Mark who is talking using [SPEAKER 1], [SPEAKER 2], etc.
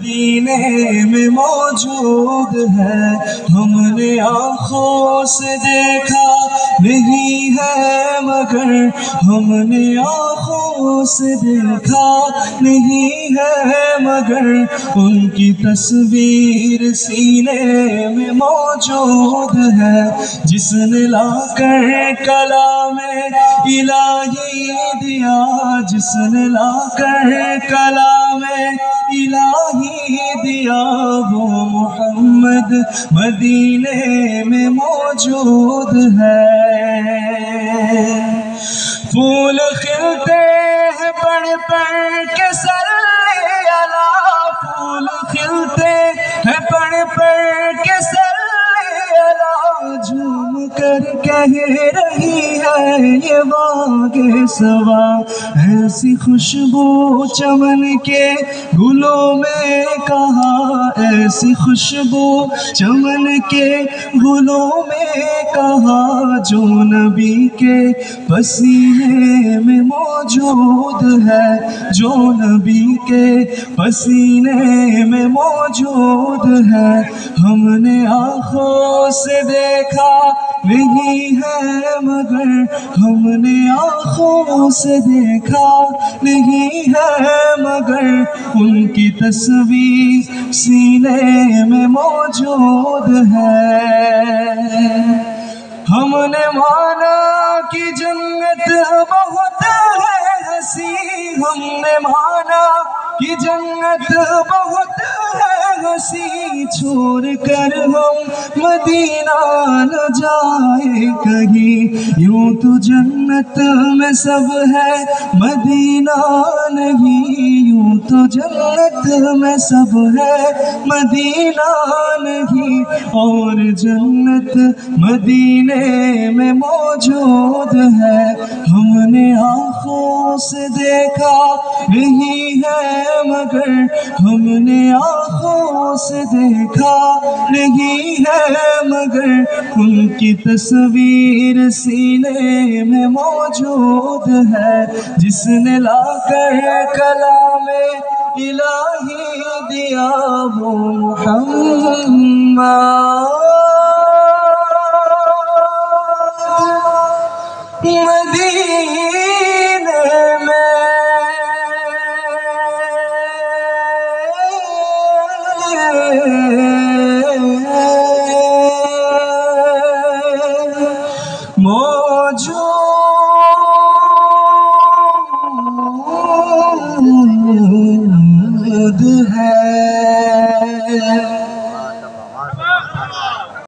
[SPEAKER 1] مدینے میں موجود ہے، ہم نے آنکھوں سے دیکھا نہیں ہے مگر، ہم نے آنکھوں سے دیکھا نہیں ہے مگر، ان کی تصویر سینے میں موجود ہے، جس نے لا کر کلام الہی دیا، جس نے لا کر کلام الہی دیا، وہ محمد مدینے میں موجود ہے۔ پھول کھلتے ہیں پڑھ پڑھ کے صلی اللہ، پھول کھلتے ہیں پڑھ پڑھ کے صلی اللہ، جھوم کر کہہ رہی ہے یہ باغ صبا، ایسی خوشبو چمن کے گلوں میں کہا، ایسی خوشبو چمن کے گلوں میں کہا، جو نبی کے پسینے میں موجود ہے، جو نبی کے پسینے میں موجود ہے، ہم نے آنکھوں سے دیکھا نہیں ہے مگر، ہم نے آنکھوں سے دیکھا نہیں ہے مگر، ان کی تصویر سینے میں موجود ہے۔ ہم نے مانا کہ جنت بہت ہے ہنسی، ہم نے مانا کہ جنت بہت ہے ہنسی، چھوڑ کر ہم مدینہ نہ جائے کہیں، یوں تو جنت میں سب ہے مدینہ نہیں، یوں تو جنت میں سب ہے مدینہ نہیں، اور جنت مدینے میں موجود ہے، ہم نے آنکھوں سے دیکھا نہیں ہے مگر، ہم نے آنکھوں سے دیکھا نہیں ہے مگر، ان کی تصویر سینے میں موجود ہے، جس نے لا کر کلام الہی دیا، وہ محمد مدینے میں موجود ہے۔